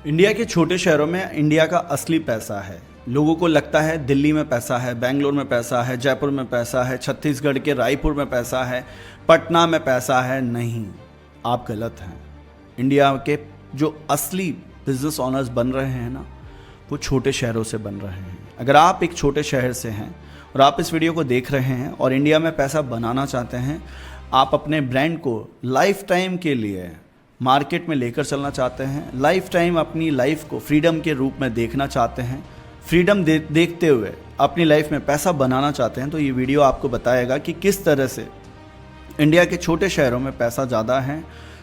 India के छोटे शहरों में इंडिया का असली पैसा है। लोगों को लगता है दिल्ली में पैसा है, बेंगलोर में पैसा है, जयपुर में पैसा है, छत्तीसगढ़ के रायपुर में पैसा है, पटना में पैसा है। नहीं, आप गलत हैं। इंडिया के जो असली बिजनेस ऑनर्स बन रहे हैं ना, वो छोटे शहरों से बन रहे हैं। अगर आप एक छोटे शहर से हैं और आप इस वीडियो को देख रहे हैं और इंडिया में पैसा बनाना चाहते हैं, आप अपने ब्रांड को लाइफ टाइम के लिए मार्केट में लेकर चलना चाहते हैं, लाइफ टाइम अपनी लाइफ को फ्रीडम के रूप में देखना चाहते हैं, फ्रीडम देखते हुए अपनी लाइफ में पैसा बनाना चाहते हैं, तो ये वीडियो आपको बताएगा कि किस तरह से इंडिया के छोटे शहरों में पैसा ज़्यादा है।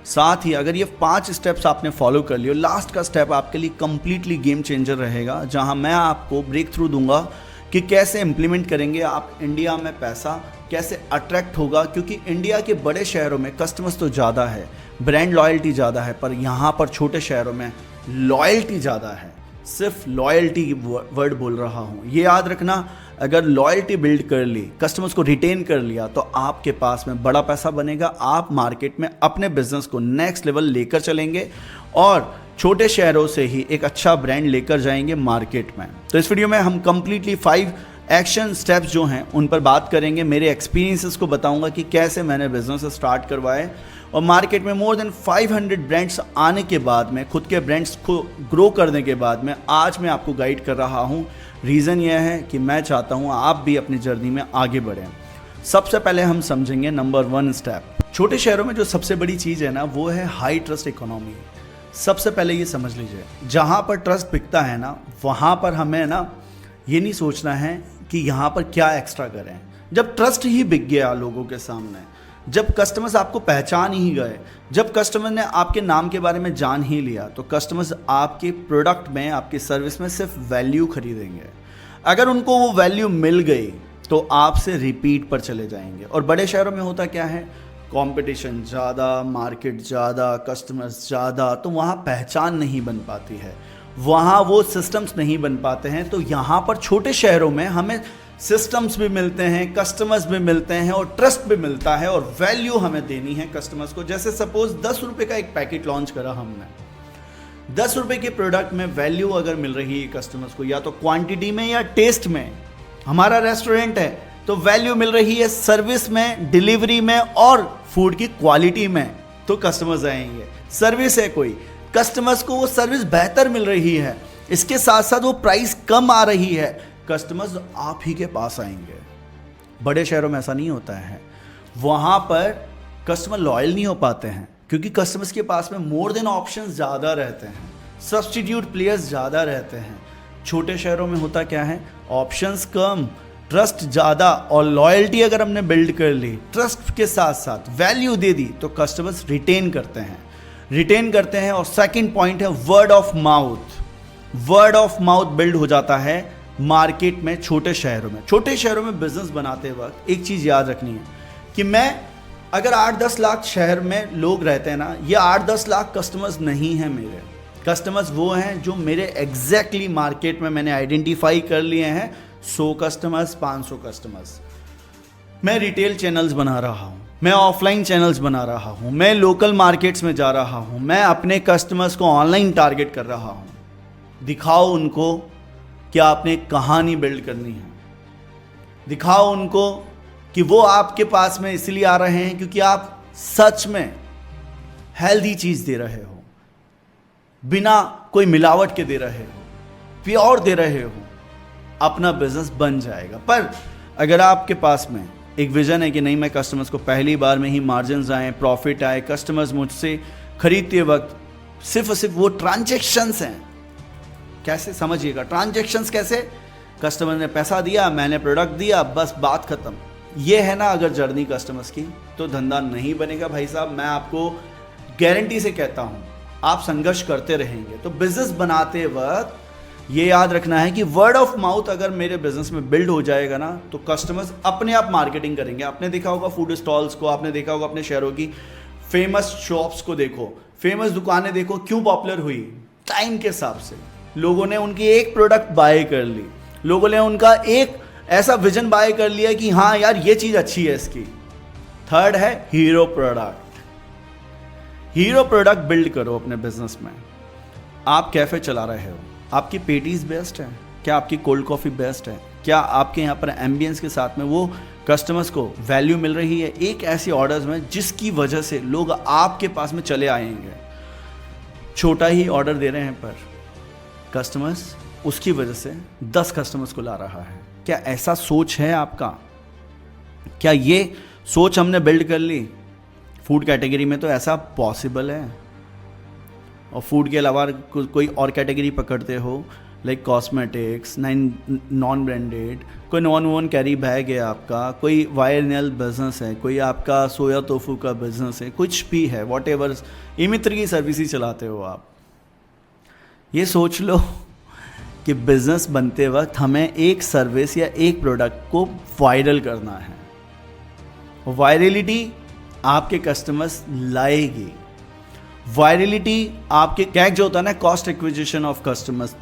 साथ ही अगर ये 5 स्टेप्स आपने फॉलो कर लिए, लास्ट का स्टेप आपके लिए कंप्लीटली गेम चेंजर रहेगा, जहां मैं आपको ब्रेक थ्रू दूंगा कि कैसे इंप्लीमेंट करेंगे आप इंडिया में पैसा, कैसे अट्रैक्ट होगा। क्योंकि इंडिया के बड़े शहरों में कस्टमर्स तो ज़्यादा है, ब्रांड लॉयल्टी ज़्यादा है, पर यहाँ पर छोटे शहरों में लॉयल्टी ज़्यादा है। सिर्फ लॉयल्टी वर्ड बोल रहा हूँ, ये याद रखना। अगर लॉयल्टी बिल्ड कर ली, कस्टमर्स को रिटेन कर लिया, तो आपके पास में बड़ा पैसा बनेगा। आप मार्केट में अपने बिजनेस को नेक्स्ट लेवल लेकर चलेंगे और छोटे शहरों से ही एक अच्छा ब्रांड लेकर जाएंगे मार्केट में। तो इस वीडियो में हम कंप्लीटली 5 एक्शन स्टेप्स जो हैं उन पर बात करेंगे। मेरे एक्सपीरियंसेस को बताऊंगा कि कैसे मैंने बिजनेस स्टार्ट करवाए और मार्केट में मोर देन 500 ब्रांड्स आने के बाद में, खुद के ब्रांड्स को ग्रो करने के बाद में आज मैं आपको गाइड कर रहा हूँ। रीज़न यह है कि मैं चाहता हूँ आप भी अपनी जर्नी में आगे बढ़ें। सबसे पहले हम समझेंगे नंबर 1 स्टेप। छोटे शहरों में जो सबसे बड़ी चीज़ है ना, वो है हाई ट्रस्ट इकोनॉमी। सबसे पहले ये समझ लीजिए, जहाँ पर ट्रस्ट बिकता है ना, वहाँ पर हमें ना ये नहीं सोचना है कि यहाँ पर क्या एक्स्ट्रा करें। जब ट्रस्ट ही बिक गया लोगों के सामने, जब कस्टमर्स आपको पहचान ही गए, जब कस्टमर ने आपके नाम के बारे में जान ही लिया, तो कस्टमर्स आपके प्रोडक्ट में, आपकी सर्विस में सिर्फ वैल्यू खरीदेंगे। अगर उनको वो वैल्यू मिल गई तो आपसे रिपीट पर चले जाएंगे। और बड़े शहरों में होता क्या है, कंपटीशन ज़्यादा, मार्केट ज़्यादा, कस्टमर्स ज़्यादा, तो वहाँ पहचान नहीं बन पाती है, वहाँ वो सिस्टम्स नहीं बन पाते हैं। तो यहाँ पर छोटे शहरों में हमें सिस्टम्स भी मिलते हैं, कस्टमर्स भी मिलते हैं और ट्रस्ट भी मिलता है और वैल्यू हमें देनी है कस्टमर्स को। जैसे सपोज 10 रुपये का एक पैकेट लॉन्च करा हमने, 10 रुपये के प्रोडक्ट में वैल्यू अगर मिल रही है कस्टमर्स को, या तो क्वांटिटी में या टेस्ट में। हमारा रेस्टोरेंट है तो वैल्यू मिल रही है सर्विस में, डिलीवरी में और फूड की क्वालिटी में, तो कस्टमर्स आएंगे। सर्विस है कोई, कस्टमर्स को वो सर्विस बेहतर मिल रही है, इसके साथ साथ वो प्राइस कम आ रही है, कस्टमर्स आप ही के पास आएंगे। बड़े शहरों में ऐसा नहीं होता है, वहाँ पर कस्टमर लॉयल नहीं हो पाते हैं क्योंकि कस्टमर्स के पास में मोर देन ऑप्शंस ज़्यादा रहते हैं, सब्स्टिट्यूट प्लेयर्स ज़्यादा रहते हैं। छोटे शहरों में होता क्या है, ऑप्शंस कम, ट्रस्ट ज़्यादा, और लॉयल्टी अगर हमने बिल्ड कर ली, ट्रस्ट के साथ साथ वैल्यू दे दी, तो कस्टमर्स रिटेन करते हैं। और सेकंड पॉइंट है word of mouth. Word of mouth build हो जाता है मार्केट में। छोटे शहरों में बिजनेस बनाते वक्त एक चीज़ याद रखनी है कि मैं अगर 8-10 लाख शहर में लोग रहते हैं ना, ये 8-10 लाख कस्टमर्स नहीं हैं मेरे। कस्टमर्स वो हैं जो मेरे एग्जैक्टली मार्केट में मैंने आइडेंटिफाई कर लिए हैं। 100 कस्टमर्स, 500 कस्टमर्स। मैं रिटेल चैनल्स बना रहा हूँ, मैं ऑफलाइन चैनल्स बना रहा हूँ, मैं लोकल मार्केट्स में जा रहा हूँ, मैं अपने कस्टमर्स को ऑनलाइन टारगेट कर रहा हूँ। दिखाओ उनको कि आपने कहानी बिल्ड करनी है, दिखाओ उनको कि वो आपके पास में इसलिए आ रहे हैं क्योंकि आप सच में हेल्दी चीज़ दे रहे हो, बिना कोई मिलावट के दे रहे हो, प्योर दे रहे हो, अपना बिजनेस बन जाएगा। पर अगर आपके पास में एक विजन है कि नहीं, मैं कस्टमर्स को पहली बार में ही मार्जिन्स आए, प्रॉफिट आए, कस्टमर्स मुझसे खरीदते वक्त सिर्फ वो ट्रांजैक्शंस हैं। कैसे समझिएगा, ट्रांजैक्शंस कैसे, कस्टमर ने पैसा दिया, मैंने प्रोडक्ट दिया, बस बात खत्म। ये है ना अगर जर्नी कस्टमर्स की, तो धंधा नहीं बनेगा भाई साहब। मैं आपको गारंटी से कहता हूँ, आप संघर्ष करते रहेंगे। तो बिजनेस बनाते वक्त ये याद रखना है कि वर्ड ऑफ माउथ अगर मेरे बिजनेस में बिल्ड हो जाएगा ना, तो कस्टमर्स अपने आप मार्केटिंग करेंगे। आपने देखा होगा फूड स्टॉल्स को, आपने देखा होगा अपने शहरों की फेमस शॉप्स को देखो, फेमस दुकानें देखो, क्यों पॉपुलर हुई? टाइम के हिसाब से लोगों ने उनकी एक प्रोडक्ट बाय कर ली, लोगों ने उनका एक ऐसा विजन बाय कर लिया कि हाँ यार ये चीज़ अच्छी है इसकी। थर्ड है hero product. Hero product build करो अपने बिजनेस में। आप कैफ़े चला रहे हो, आपकी पेटीज़ बेस्ट है, क्या आपकी कोल्ड कॉफ़ी बेस्ट है, क्या आपके यहाँ पर एम्बियंस के साथ में वो कस्टमर्स को वैल्यू मिल रही है एक ऐसी ऑर्डर्स में जिसकी वजह से लोग आपके पास में चले आएंगे। छोटा ही ऑर्डर दे रहे हैं पर कस्टमर्स उसकी वजह से 10 कस्टमर्स को ला रहा है। क्या ऐसा सोच है आपका? क्या ये सोच हमने बिल्ड कर ली? फूड कैटेगरी में तो ऐसा पॉसिबल है। और फूड के अलावा कोई और कैटेगरी पकड़ते हो, लाइक कॉस्मेटिक्स, नॉन ब्रांडेड, कोई नॉन वोन कैरी बैग है आपका, कोई वायरल बिजनेस है, कोई आपका सोया टोफू का बिजनेस है, कुछ भी है, वॉट एवर इमित्र की सर्विस ही चलाते हो आप। ये सोच लो कि बिजनेस बनते वक्त हमें एक सर्विस या एक प्रोडक्ट को वायरल करना है। वायरलिटी आपके कस्टमर्स लाएगी। वायरलिटी आपके कैक जो होता है ना, कॉस्ट एक्विजिशन ऑफ कस्टमर्स,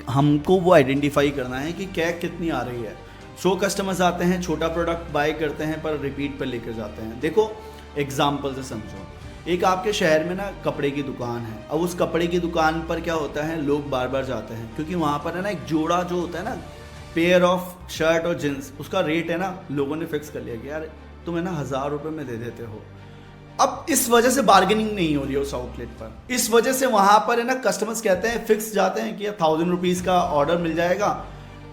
हमको वो आइडेंटिफाई करना है कि कैक कितनी आ रही है। 100 कस्टमर्स आते हैं, छोटा प्रोडक्ट बाय करते हैं पर रिपीट पर लेकर जाते हैं। देखो एग्जाम्पल से समझो, एक आपके शहर में ना कपड़े की दुकान है। अब उस कपड़े की दुकान पर क्या होता है, लोग बार बार जाते हैं क्योंकि वहाँ पर है ना एक जोड़ा जो होता है ना, पेयर ऑफ शर्ट और जींस, उसका रेट है ना लोगों ने फिक्स कर लिया कि यार तुम है ना 1000 रुपये में दे देते हो। अब इस वजह से बार्गेनिंग नहीं हो रही है उस आउटलेट पर। इस वजह से वहाँ पर है ना कस्टमर्स कहते हैं, फिक्स जाते हैं कि 1000 रुपीज़ का ऑर्डर मिल जाएगा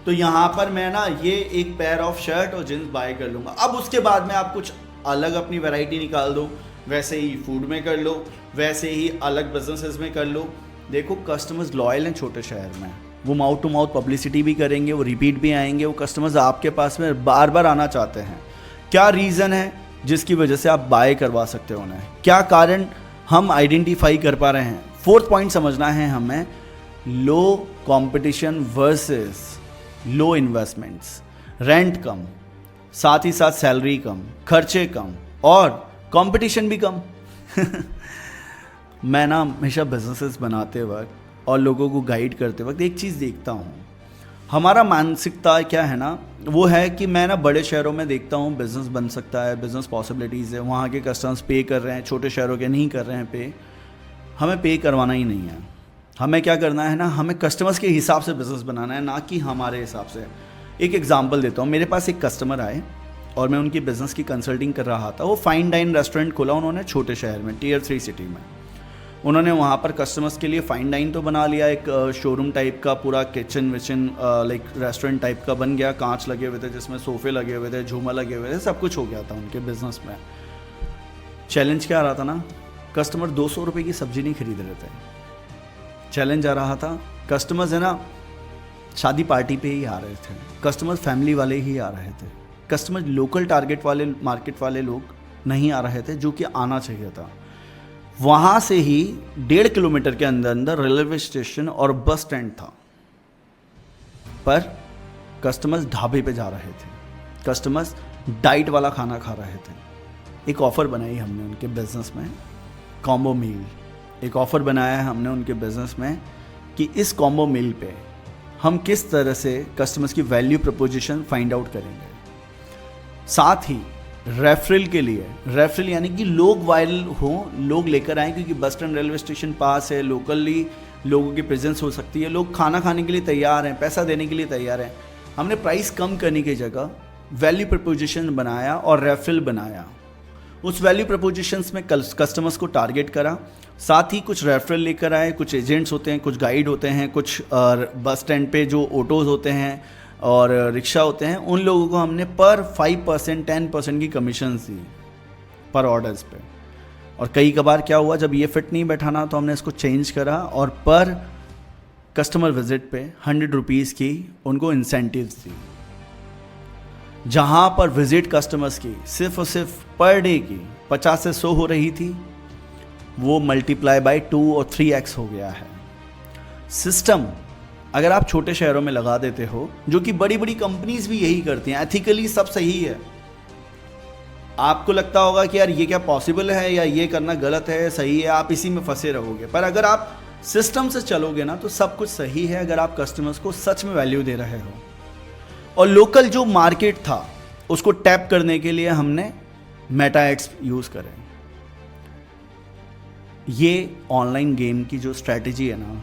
तो यहाँ पर मैं ना ये एक पेयर ऑफ शर्ट और जींस बाय कर लूँगा। अब उसके बाद में आप कुछ अलग अपनी वैरायटी निकाल दो, वैसे ही फूड में कर लो, वैसे ही अलग बिजनेसेस में कर लो। देखो कस्टमर्स लॉयल हैं छोटे शहर में, वो माउथ टू माउथ पब्लिसिटी भी करेंगे, वो रिपीट भी आएंगे, वो कस्टमर्स आपके पास में बार बार आना चाहते हैं। क्या रीज़न है जिसकी वजह से आप बाय करवा सकते हो उन्हें? क्या कारण हम आइडेंटिफाई कर पा रहे हैं? 4th पॉइंट समझना है हमें, लो कंपटीशन वर्सेस लो इन्वेस्टमेंट्स। रेंट कम, साथ ही साथ सैलरी कम, खर्चे कम और कंपटीशन भी कम। मैं ना हमेशा बिजनेसेस बनाते वक्त और लोगों को गाइड करते वक्त एक चीज़ देखता हूँ, हमारा मानसिकता क्या है ना, वो है कि मैं ना बड़े शहरों में देखता हूँ बिज़नेस बन सकता है, बिज़नेस पॉसिबिलिटीज़ है, वहाँ के कस्टमर्स पे कर रहे हैं, छोटे शहरों के नहीं कर रहे हैं पे। हमें पे करवाना ही नहीं है। हमें क्या करना है ना, हमें कस्टमर्स के हिसाब से बिज़नेस बनाना है, ना कि हमारे हिसाब से। एक एग्जांपल देता हूँ, मेरे पास एक कस्टमर आए और मैं उनकी बिज़नेस की कंसल्टिंग कर रहा था। वो फाइन डाइन रेस्टोरेंट खोला उन्होंने छोटे शहर में, Tier 3 सिटी में। उन्होंने वहाँ पर कस्टमर्स के लिए फाइन डाइन तो बना लिया, एक शोरूम टाइप का पूरा किचन विचन लाइक रेस्टोरेंट टाइप का बन गया, कांच लगे हुए थे जिसमें सोफ़े लगे हुए थे, झूमर लगे हुए थे, सब कुछ हो गया था उनके बिज़नेस में। चैलेंज क्या आ रहा था ना, कस्टमर 200 रुपये की सब्ज़ी नहीं खरीद रहे थे। चैलेंज आ रहा था, कस्टमर्स है ना शादी पार्टी पे ही आ रहे थे, कस्टमर फैमिली वाले ही आ रहे थे, कस्टमर लोकल टारगेट वाले मार्केट वाले लोग नहीं आ रहे थे जो कि आना चाहिए था। वहाँ से ही 1.5 किलोमीटर के अंदर अंदर रेलवे स्टेशन और बस स्टैंड था, पर कस्टमर्स ढाबे पे जा रहे थे, कस्टमर्स डाइट वाला खाना खा रहे थे। एक ऑफ़र बनाई हमने उनके बिज़नेस में, कॉम्बो मील। एक ऑफ़र बनाया है हमने उनके बिज़नेस में कि इस कॉम्बो मील पे हम किस तरह से कस्टमर्स की वैल्यू प्रपोजिशन फाइंड आउट करेंगे। साथ ही रेफरल के लिए, रेफरल यानी कि लोग वायरल हों, लोग लेकर आएँ, क्योंकि बस स्टैंड रेलवे स्टेशन पास है, लोकली लोगों की प्रेजेंस हो सकती है, लोग खाना खाने के लिए तैयार हैं, पैसा देने के लिए तैयार हैं। हमने प्राइस कम करने की जगह वैल्यू प्रपोजिशन बनाया और रेफरल बनाया। उस वैल्यू प्रपोजिशंस में कस्टमर्स को टारगेट करा, साथ ही कुछ रेफरल लेकर आए, कुछ एजेंट्स होते हैं, कुछ गाइड होते हैं, कुछ बस स्टैंड पे जो ऑटोज़ होते हैं और रिक्शा होते हैं, उन लोगों को हमने पर 5% 10% की कमीशन दी पर ऑर्डर्स पे। और कई कबार क्या हुआ, जब ये फिट नहीं बैठाना तो हमने इसको चेंज करा और पर कस्टमर विजिट पे 100 रुपीज़ की उनको इंसेंटिव्स दी। जहाँ पर विजिट कस्टमर्स की सिर्फ और सिर्फ पर डे की 50 से 100 हो रही थी, वो मल्टीप्लाई बाय 2 और 3x हो गया है। सिस्टम अगर आप छोटे शहरों में लगा देते हो, जो कि बड़ी बड़ी कंपनीज भी यही करती हैं, एथिकली सब सही है, आपको लगता होगा कि यार ये क्या पॉसिबल है या ये करना गलत है, सही है, आप इसी में फंसे रहोगे। पर अगर आप सिस्टम से चलोगे ना तो सब कुछ सही है, अगर आप कस्टमर्स को सच में वैल्यू दे रहे हो। और लोकल जो मार्केट था उसको टैप करने के लिए हमने मेटा एड्स यूज़ करें। ये ऑनलाइन गेम की जो स्ट्रैटेजी है ना,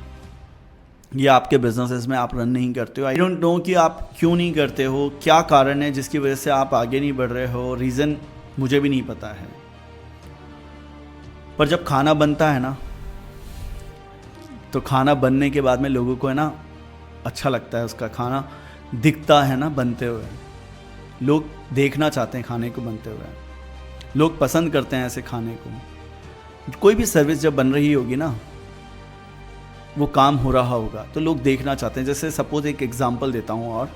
ये आपके बिजनेसेस में आप रन नहीं करते हो। आई डोंट नो कि आप क्यों नहीं करते हो, क्या कारण है जिसकी वजह से आप आगे नहीं बढ़ रहे हो, रीज़न मुझे भी नहीं पता है। पर जब खाना बनता है ना, तो खाना बनने के बाद में लोगों को है ना अच्छा लगता है, उसका खाना दिखता है ना बनते हुए, लोग देखना चाहते हैं खाने को बनते हुए, लोग पसंद करते हैं ऐसे खाने को। कोई भी सर्विस जब बन रही होगी ना, वो काम हो रहा होगा तो लोग देखना चाहते हैं। जैसे सपोज एक एग्जांपल देता हूँ, और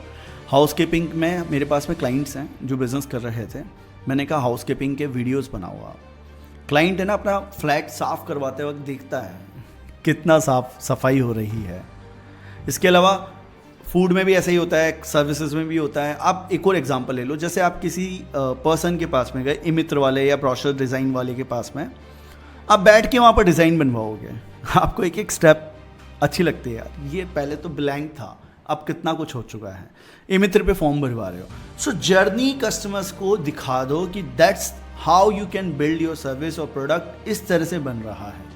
हाउसकीपिंग में मेरे पास में क्लाइंट्स हैं जो बिज़नेस कर रहे थे। मैंने कहा हाउसकीपिंग के वीडियोस बनाओ आप। क्लाइंट है ना अपना फ्लैट साफ़ करवाते वक्त देखता है कितना साफ सफाई हो रही है। इसके अलावा फूड में भी ऐसा ही होता है, सर्विसेज में भी होता है। आप एक और एग्जांपल ले लो, जैसे आप किसी पर्सन के पास में गए, इमित्र वाले या ब्रोशर डिज़ाइन वाले के पास में, आप बैठ के वहाँ पर डिज़ाइन बनवाओगे, आपको एक एक स्टेप अच्छी लगती है, यार ये पहले तो ब्लैंक था, अब कितना कुछ हो चुका है। इमित्र पे फॉर्म भरवा रहे हो, सो जर्नी कस्टमर्स को दिखा दो कि that's how you can build your service और प्रोडक्ट, इस तरह से बन रहा है।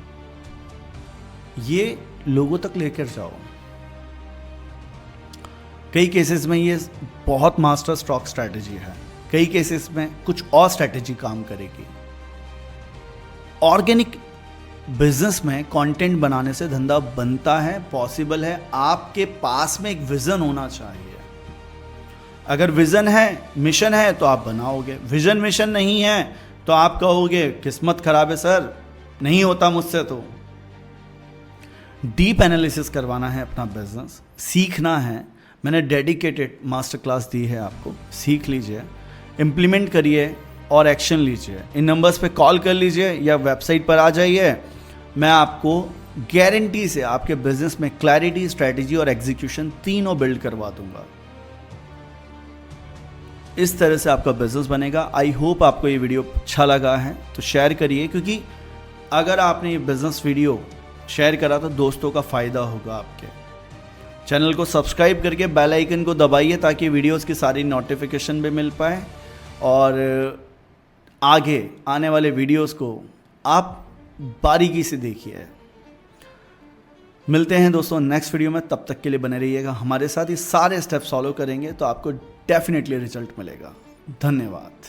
ये लोगों तक लेकर जाओ। कई केसेस में ये बहुत मास्टर स्ट्रोक स्ट्रैटेजी है, कई केसेस में कुछ और स्ट्रैटेजी काम करेगी। ऑर्गेनिक बिजनेस में कंटेंट बनाने से धंधा बनता है, पॉसिबल है। आपके पास में एक विजन होना चाहिए। अगर विजन है, मिशन है, तो आप बनाओगे। विजन मिशन नहीं है तो आप कहोगे किस्मत खराब है सर, नहीं होता मुझसे। तो डीप एनालिसिस करवाना है अपना बिजनेस, सीखना है। मैंने डेडिकेटेड मास्टर क्लास दी है आपको, सीख लीजिए, इम्प्लीमेंट करिए और एक्शन लीजिए। इन नंबर्स पे कॉल कर लीजिए या वेबसाइट पर आ जाइए। मैं आपको गारंटी से आपके बिजनेस में क्लैरिटी, स्ट्रैटेजी और एग्जीक्यूशन तीनों बिल्ड करवा दूंगा। इस तरह से आपका बिजनेस बनेगा। आई होप आपको ये वीडियो अच्छा लगा है तो शेयर करिए, क्योंकि अगर आपने ये बिजनेस वीडियो शेयर करा तो दोस्तों का फ़ायदा होगा आपके। चैनल को सब्सक्राइब करके बेल आइकन को दबाइए ताकि वीडियोस की सारी नोटिफिकेशन भी मिल पाए, और आगे आने वाले वीडियोस को आप बारीकी से देखिए। मिलते हैं दोस्तों नेक्स्ट वीडियो में, तब तक के लिए बने रहिएगा हमारे साथ। ये सारे स्टेप्स फॉलो करेंगे तो आपको डेफिनेटली रिजल्ट मिलेगा। धन्यवाद।